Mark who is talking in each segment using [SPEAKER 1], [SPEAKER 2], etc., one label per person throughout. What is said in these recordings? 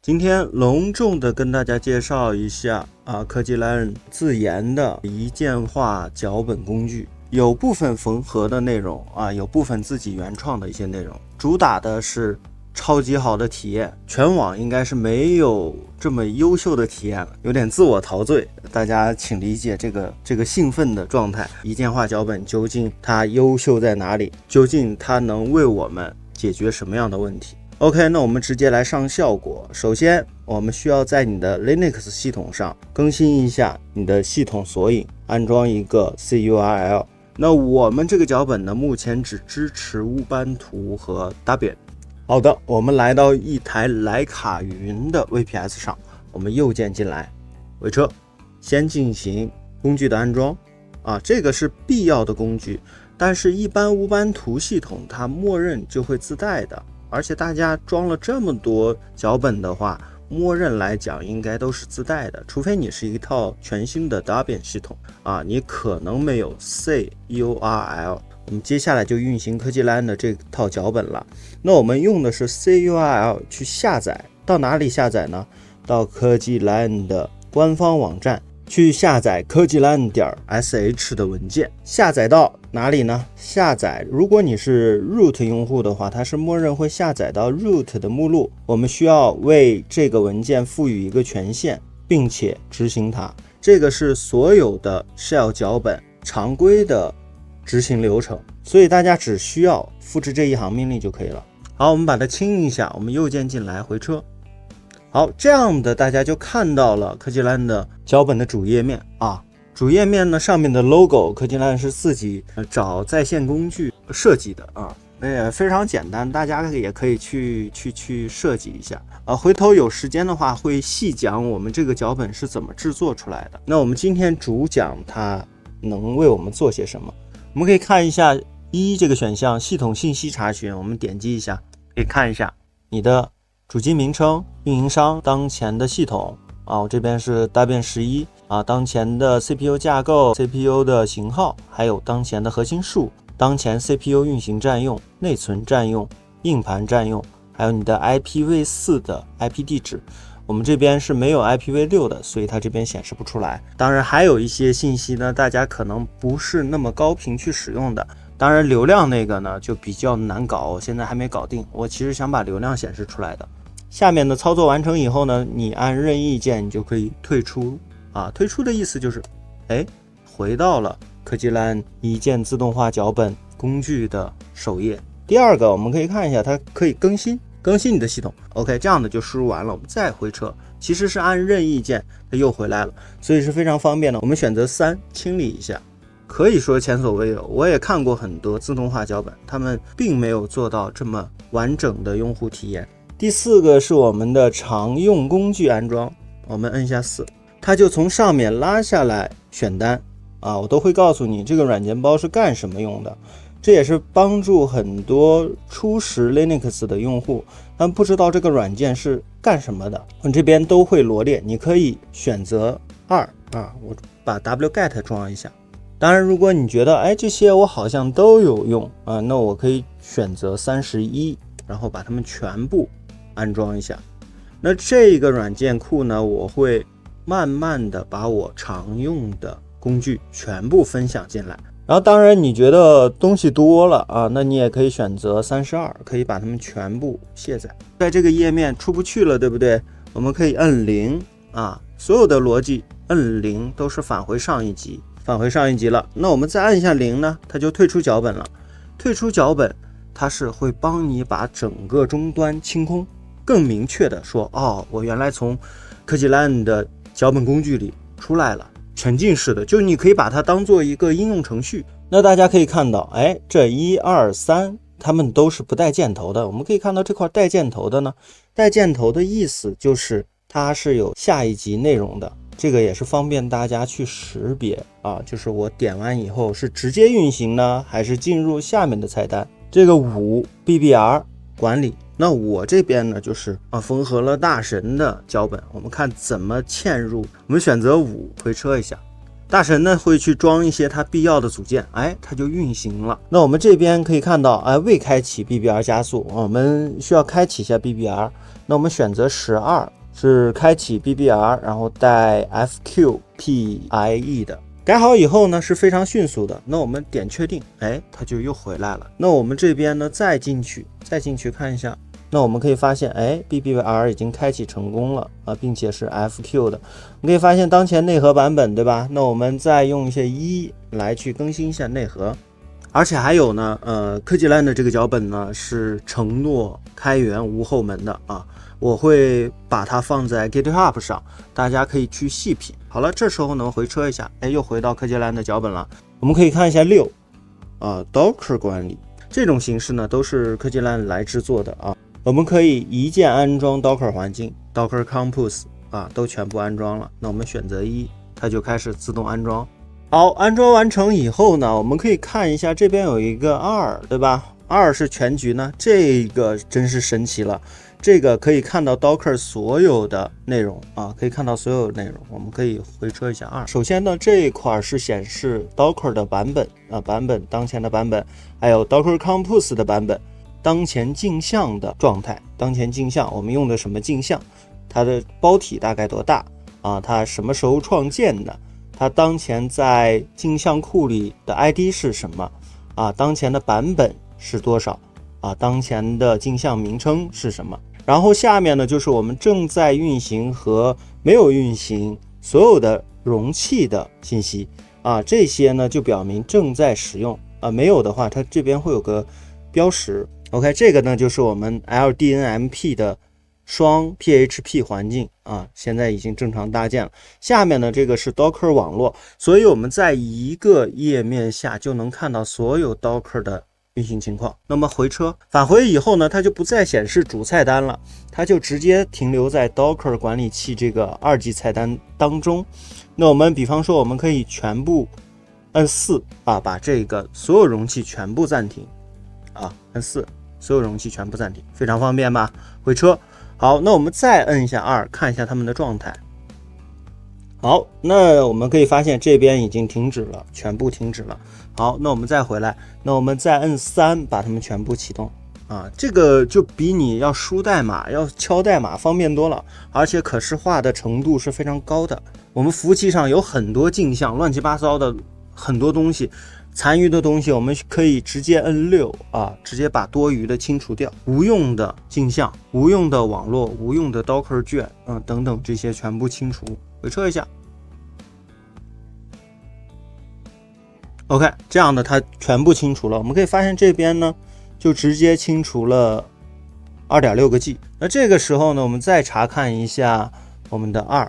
[SPEAKER 1] 今天隆重的跟大家介绍一下科技 Lion 自研的一键化脚本工具，有部分缝合的内容有部分自己原创的一些内容，主打的是超级好的体验，全网应该是没有这么优秀的体验了，有点自我陶醉，大家请理解这个兴奋的状态。一键化脚本究竟它优秀在哪里？究竟它能为我们解决什么样的问题？OK， 那我们直接来上效果。首先，我们需要在你的 Linux 系统上更新一下你的系统索引，安装一个 CURL。那我们这个脚本呢，目前只支持乌班图和 Debian。好的，我们来到一台徕卡云的 VPS 上，我们右键进来，回车，先进行工具的安装这个是必要的工具，但是一般乌班图系统它默认就会自带的。而且大家装了这么多脚本的话，默认来讲应该都是自带的，除非你是一套全新的 Debian 系统你可能没有 CURL。我们接下来就运行科技 Lion 的这套脚本了。那我们用的是 CURL 去下载，到哪里下载呢？到科技 Lion 的官方网站去下载科技 Lion.sh 的文件，下载到哪里呢？下载，如果你是 root 用户的话，它是默认会下载到 root 的目录。我们需要为这个文件赋予一个权限，并且执行它。这个是所有的 shell 脚本常规的执行流程，所以大家只需要复制这一行命令就可以了。好，我们把它清一下，我们右键进来回车。好，这样的大家就看到了科技 Lion 的脚本的主页面主页面呢，上面的 logo 科技 Lion 是自己找在线工具设计的那也非常简单，大家也可以去设计一下回头有时间的话会细讲我们这个脚本是怎么制作出来的。那我们今天主讲它能为我们做些什么。我们可以看一下这个选项，系统信息查询，我们点击一下，可以看一下你的主机名称、运营商、当前的系统我这边是 Debian 11当前的 CPU 架构、CPU 的型号，还有当前的核心数、当前 CPU 运行占用、内存占用、硬盘占用，还有你的 IPv4 的 IP 地址。我们这边是没有 IPv6 的，所以它这边显示不出来。当然还有一些信息呢，大家可能不是那么高频去使用的。当然流量那个呢就比较难搞，现在还没搞定，我其实想把流量显示出来的。下面的操作完成以后呢，你按任意键你就可以退出退出的意思就是回到了科技 Lion 一键自动化脚本工具的首页。第二个我们可以看一下，它可以更新你的系统。 OK， 这样的就输入完了，我们再回车，其实是按任意键它又回来了，所以是非常方便的。我们选择3清理一下，可以说前所未有。我也看过很多自动化脚本，他们并没有做到这么完整的用户体验。第4个是我们的常用工具安装，我们摁下4，它就从上面拉下来选单我都会告诉你这个软件包是干什么用的。这也是帮助很多初识 Linux 的用户，他们不知道这个软件是干什么的，我这边都会罗列。你可以选择2我把 wget 装一下。当然如果你觉得这些我好像都有用那我可以选择31，然后把它们全部安装一下。那这个软件库呢，我会慢慢的把我常用的工具全部分享进来。然后当然你觉得东西多了那你也可以选择32，可以把它们全部卸载。在这个页面出不去了，对不对？我们可以摁0所有的逻辑摁0都是返回上一级了。那我们再按一下0呢，它就退出脚本了。退出脚本它是会帮你把整个终端清空，更明确的说我原来从科技 Lion 的脚本工具里出来了，沉浸式的，就你可以把它当做一个应用程序。那大家可以看到这1、2、3它们都是不带箭头的。我们可以看到这块带箭头的呢，带箭头的意思就是它是有下一级内容的，这个也是方便大家去识别就是我点完以后是直接运行呢，还是进入下面的菜单。这个5 BBR 管理，那我这边呢就是缝合了大神的脚本，我们看怎么嵌入。我们选择5，回车一下，大神呢会去装一些它必要的组件，它就运行了。那我们这边可以看到未开启 BBR 加速，我们需要开启一下 BBR。那我们选择12，是开启 BBR， 然后带 FQPIE 的。改好以后呢是非常迅速的，那我们点确定，它就又回来了。那我们这边呢再进去看一下，那我们可以发现BBR 已经开启成功了啊，并且是 FQ 的。我们可以发现当前内核版本，对吧？那我们再用一些来去更新一下内核。而且还有呢，科技烂的这个脚本呢是承诺开源无后门的啊，我会把它放在 GitHub 上，大家可以去细品。好了，这时候呢回车一下，又回到科技烂的脚本了。我们可以看一下Docker 管理这种形式呢，都是科技烂来制作的啊。我们可以一键安装 Docker 环境 ，Docker Compose 啊，都全部安装了。那我们选择它就开始自动安装。好，安装完成以后呢，我们可以看一下这边有一个2，对吧？2是全局呢，这个真是神奇了。这个可以看到 Docker 所有的内容啊，可以看到所有内容。我们可以回车一下2。首先呢，这一块是显示 Docker 的版本啊，当前的版本，还有 Docker Compose 的版本，当前镜像的状态。当前镜像，我们用的什么镜像？它的包体大概多大啊？它什么时候创建的？它当前在镜像库里的 ID 是什么啊？当前的版本是多少啊？当前的镜像名称是什么？然后下面呢，就是我们正在运行和没有运行所有的容器的信息啊，这些呢就表明正在使用啊，没有的话，它这边会有个标识。OK， 这个呢就是我们 LDNMP 的双 PHP 环境啊，现在已经正常搭建了。下面呢，这个是 Docker 网络，所以我们在一个页面下就能看到所有 Docker 的运行情况。那么回车返回以后呢，它就不再显示主菜单了，它就直接停留在 Docker 管理器这个2级菜单当中。那我们比方说，我们可以全部按4啊，把这个所有容器全部暂停啊，按4，所有容器全部暂停，非常方便吧？回车。好，那我们再摁一下2，看一下它们的状态。好，那我们可以发现这边已经停止了，全部停止了。好，那我们再回来，那我们再摁3，把它们全部启动啊。这个就比你要输代码、要敲代码方便多了，而且可视化的程度是非常高的。我们服务器上有很多镜像，乱七八糟的很多东西。残余的东西我们可以直接摁6啊，直接把多余的清除掉，无用的镜像、无用的网络、无用的 Docker 卷等等，这些全部清除。回车一下 OK， 这样的它全部清除了。我们可以发现这边呢就直接清除了 2.6 个 G。 那这个时候呢，我们再查看一下我们的2，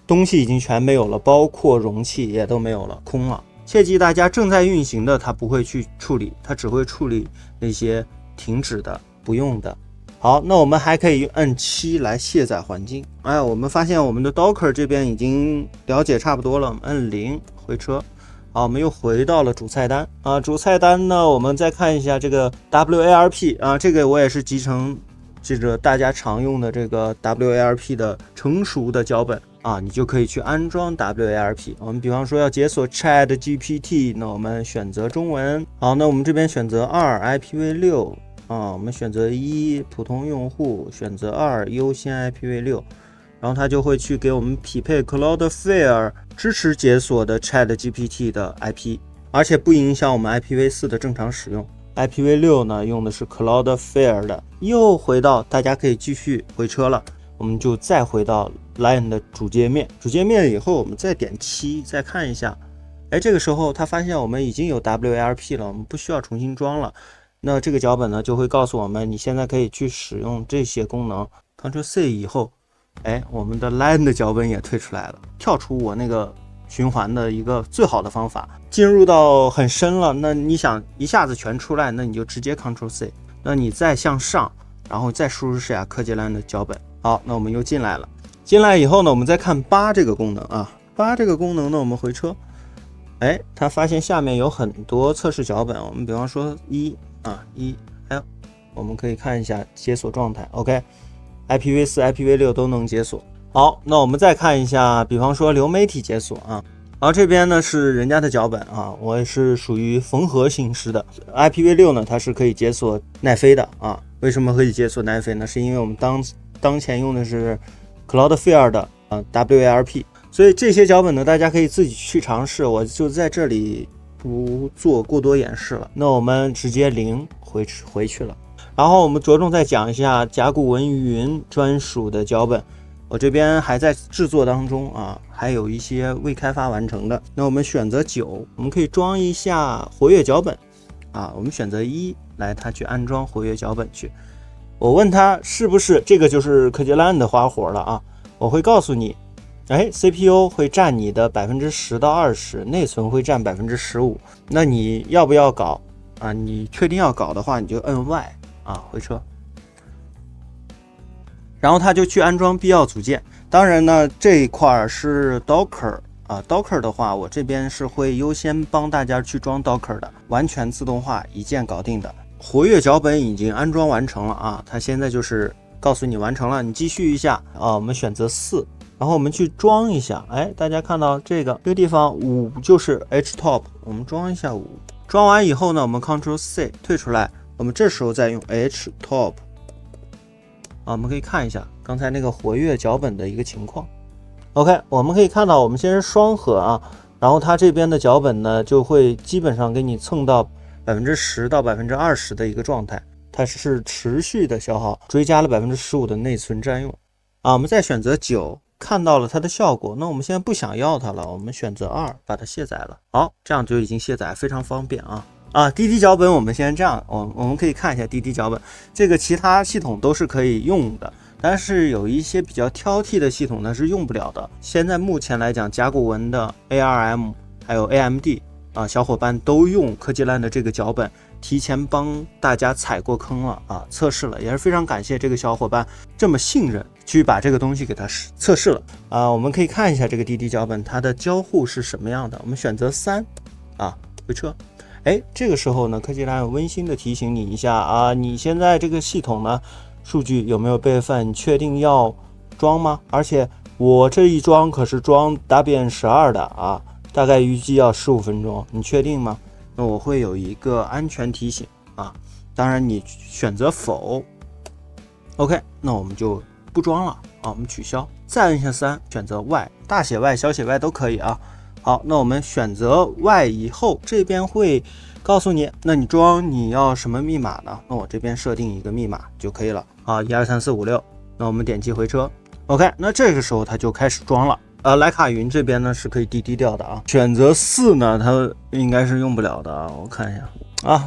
[SPEAKER 1] 东西已经全没有了，包括容器也都没有了，空了。切记大家正在运行的它不会去处理，它只会处理那些停止的不用的。好，那我们还可以按7来卸载环境。我们发现我们的 Docker 这边已经了解差不多了，我们按0回车。好，我们又回到了主菜单啊。主菜单呢，我们再看一下这个 WARP 啊，这个我也是集成这个大家常用的这个 WARP 的成熟的脚本啊，你就可以去安装 WARP。我们比方说要解锁 ChatGPT， 那我们选择中文。好，那我们这边选择2 IPv6 啊，我们选择1普通用户，选择2优先 IPv6， 然后它就会去给我们匹配 Cloudflare 支持解锁的 ChatGPT 的 IP， 而且不影响我们 IPv4 的正常使用。IPv6 呢用的是 Cloudflare 的。又回到，大家可以继续回车了，我们就再回到 Lion 的主界面。主界面以后，我们再点7，再看一下。这个时候他发现我们已经有 WARP 了，我们不需要重新装了。那这个脚本呢就会告诉我们，你现在可以去使用这些功能。Ctrl+C 以后，我们的 Lion 的脚本也退出来了，跳出我那个循环的一个最好的方法。进入到很深了，那你想一下子全出来，那你就直接 Ctrl+C， 那你再向上，然后再输入是科技烂的脚本。好，那我们又进来了。进来以后呢，我们再看8这个功能啊。8这个功能呢，我们回车，它发现下面有很多测试脚本。我们比方说1，我们可以看一下解锁状态。OK，IPv4、IPv6 都能解锁。好，那我们再看一下，比方说流媒体解锁啊。好，这边呢是人家的脚本啊，我也是属于缝合形式的。IPv6 呢，它是可以解锁奈飞的啊。为什么可以解锁奈飞呢？是因为我们当前用的是 Cloudflare 的WARP。所以这些脚本呢，大家可以自己去尝试，我就在这里不做过多演示了。那我们直接0回去了。然后我们着重再讲一下甲骨文云专属的脚本，我这边还在制作当中啊，还有一些未开发完成的。那我们选择9，我们可以装一下活跃脚本啊，我们选择1来它去安装活跃脚本去。我问他是不是这个就是科技烂的花活了啊？我会告诉你。CPU 会占你的10%到20%，内存会占15%。那你要不要搞啊？你确定要搞的话，你就摁 Y 啊，回车。然后它就去安装必要组件。当然呢，这一块是 Docker 啊 ，Docker 的话，我这边是会优先帮大家去装 Docker 的，完全自动化，一键搞定的。活跃脚本已经安装完成了啊，它现在就是告诉你完成了，你继续一下啊，我们选择4。然后我们去装一下，大家看到这个地方5就是 htop， 我们装一下5。装完以后呢，我们 Ctrl+C 退出来，我们这时候再用 htop， 我们可以看一下刚才那个活跃脚本的一个情况。OK， 我们可以看到，我们先是双核啊，然后它这边的脚本呢就会基本上给你蹭到10%到20%的一个状态，它是持续的消耗，追加了15%的内存占用啊。我们再选择9。看到了它的效果，那我们现在不想要它了，我们选择2，把它卸载了。好，这样就已经卸载，非常方便啊。滴滴脚本我们先这样，我们可以看一下滴滴脚本，这个其他系统都是可以用的，但是有一些比较挑剔的系统呢是用不了的。现在目前来讲，甲骨文的 ARM 还有 AMD 啊，小伙伴都用科技烂的这个脚本，提前帮大家踩过坑了啊，测试了，也是非常感谢这个小伙伴这么信任。去把这个东西给它测试了啊，我们可以看一下这个滴滴脚本它的交互是什么样的。我们选择3啊，回车。这个时候呢，科技烂温馨的提醒你一下啊，你现在这个系统呢，数据有没有备份？确定要装吗？而且我这一装可是装 Debian 12的啊，大概预计要15分钟，你确定吗？那我会有一个安全提醒啊，当然你选择否。OK， 那我们就不装了啊，我们取消，再按下3，选择 Y， 大写 Y 小写 Y 都可以啊。好，那我们选择 Y 以后，这边会告诉你，那你装你要什么密码呢？那我这边设定一个密码就可以了啊，1234566。那我们点击回车 ，OK， 那这个时候它就开始装了。徕卡云这边呢是可以滴滴掉的啊，选择4呢，它应该是用不了的啊，我看一下。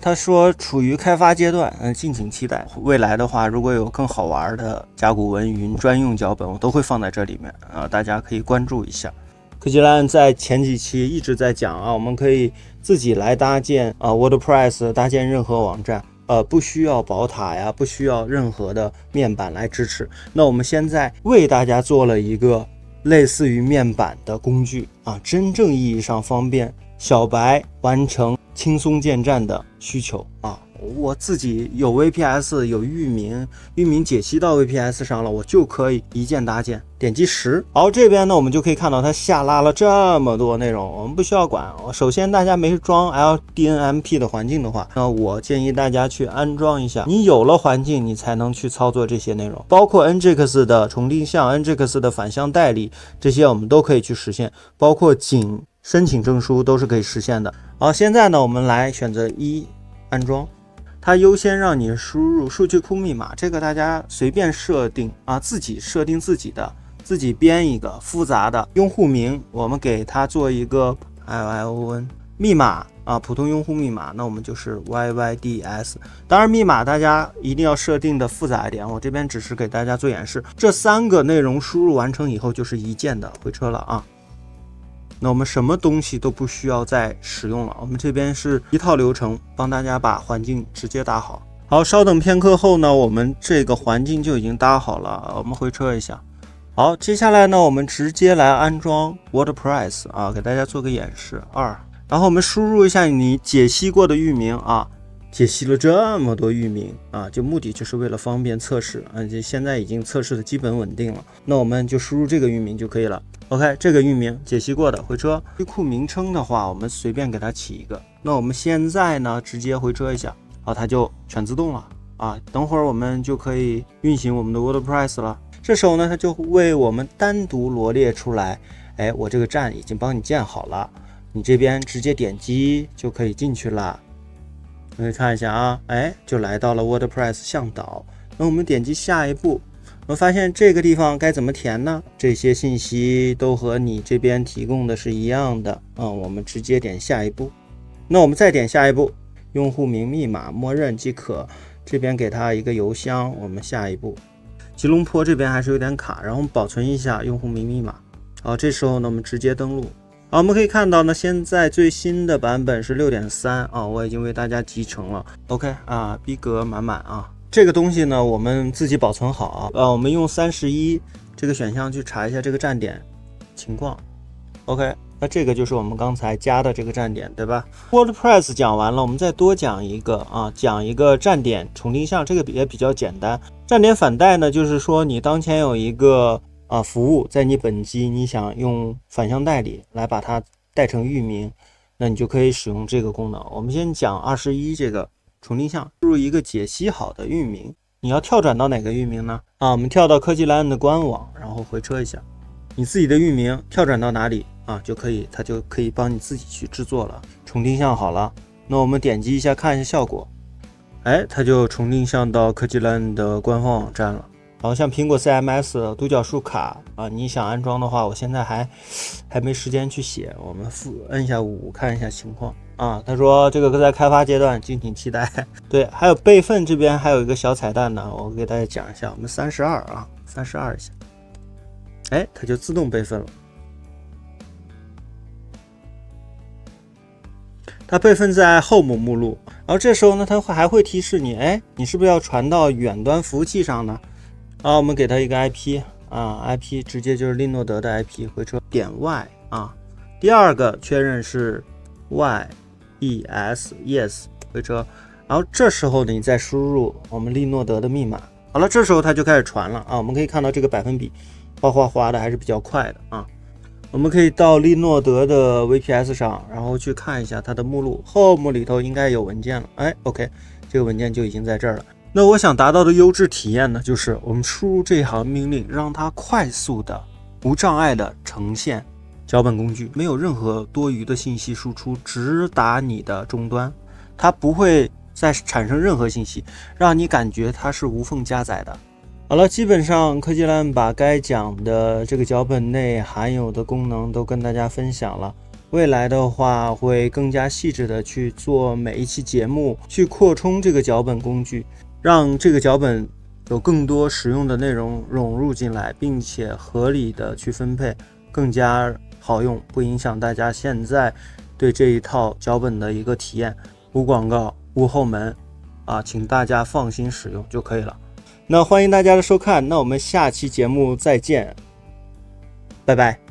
[SPEAKER 1] 他说处于开发阶段，敬请期待。未来的话，如果有更好玩的甲骨文云专用脚本，我都会放在这里面啊，大家可以关注一下。科技烂在前几期一直在讲啊，我们可以自己来搭建WordPress， 搭建任何网站，不需要宝塔呀，不需要任何的面板来支持。那我们现在为大家做了一个类似于面板的工具啊，真正意义上方便小白完成轻松建站的需求啊！我自己有 VPS 有域名解析到 VPS 上了，我就可以一键搭建，点击10。好，这边呢我们就可以看到它下拉了这么多内容，我们不需要管。首先大家没装 LDNMP 的环境的话，那我建议大家去安装一下。你有了环境，你才能去操作这些内容，包括 Nginx 的重定向、Nginx 的反向代理，这些我们都可以去实现，包括仅申请证书都是可以实现的。好，现在呢我们来选择1安装，它优先让你输入数据库密码，这个大家随便设定啊，自己设定自己的，自己编一个复杂的用户名，我们给它做一个 ION 密码啊，普通用户密码，那我们就是 YYDS。当然密码大家一定要设定的复杂一点，我这边只是给大家做演示。这3个内容输入完成以后就是一键的回车了啊。那我们什么东西都不需要再使用了，我们这边是一套流程，帮大家把环境直接搭好。好，稍等片刻后呢，我们这个环境就已经搭好了，我们回车一下。好，接下来呢，我们直接来安装 WordPress 啊，给大家做个演示。然后我们输入一下你解析过的域名啊，解析了这么多域名啊，就目的就是为了方便测试啊，就现在已经测试的基本稳定了，那我们就输入这个域名就可以了。OK， 这个域名解析过的，回车。数据库名称的话，我们随便给它起一个。那我们现在呢，直接回车一下，好，它就全自动了啊。等会儿我们就可以运行我们的 WordPress 了。这时候呢，它就为我们单独罗列出来，哎，我这个站已经帮你建好了，你这边直接点击就可以进去了。你可以看一下啊，哎，就来到了 WordPress 向导。那我们点击下一步，我们发现这个地方该怎么填呢？这些信息都和你这边提供的是一样的，我们直接点下一步。那我们再点下一步，用户名密码默认即可。这边给他一个邮箱，我们下一步。吉隆坡这边还是有点卡，然后我们保存一下用户名密码。好，这时候呢，我们直接登录。好，我们可以看到呢，现在最新的版本是 6.3 啊，我已经为大家集成了。OK 啊，逼格满满啊。这个东西呢，我们自己保存好啊。我们用31这个选项去查一下这个站点情况。OK。那这个就是我们刚才加的这个站点，对吧 ？WordPress 讲完了，我们再多讲一个啊，讲一个站点重定向，这个也比较简单。站点反带呢，就是说你当前有一个服务在你本机，你想用反向代理来把它带成域名，那你就可以使用这个功能。我们先讲21这个重定向，输入一个解析好的域名，你要跳转到哪个域名呢？我们跳到科技蓝的官网，然后回车一下，你自己的域名跳转到哪里？就可以，它就可以帮你自己去制作了。重定向好了，那我们点击一下看一下效果，哎，它就重定向到科技蓝的官方网站了。然后像苹果 CMS 独角树卡你想安装的话，我现在还没时间去写，我们摁一下5看一下情况他说这个在开发阶段，敬请期待。对，还有备份这边还有一个小彩蛋呢，我给大家讲一下，我们32一下，哎，它就自动备份了。它备份在 Home 目录，然后这时候呢，它还会提示你，哎，你是不是要传到远端服务器上呢？我们给它一个 IP，IP 直接就是利诺德的 IP， 回车点 Y 第二个确认是 YES 回车，然后这时候呢，你再输入我们利诺德的密码，好了，这时候它就开始传了我们可以看到这个百分比哗的还是比较快的我们可以到利诺德的 VPS 上，然后去看一下它的目录 ，Home 里头应该有文件了。哎 ，OK， 这个文件就已经在这儿了。那我想达到的优质体验呢，就是我们输入这一行命令，让它快速的、无障碍的呈现脚本工具，没有任何多余的信息输出，直达你的终端，它不会再产生任何信息，让你感觉它是无缝加载的。好了，基本上科技蓝把该讲的这个脚本内含有的功能都跟大家分享了。未来的话会更加细致的去做每一期节目，去扩充这个脚本工具，让这个脚本有更多实用的内容融入进来，并且合理的去分配，更加好用，不影响大家现在对这一套脚本的一个体验。无广告，无后门请大家放心使用就可以了。那欢迎大家的收看，那我们下期节目再见，拜拜。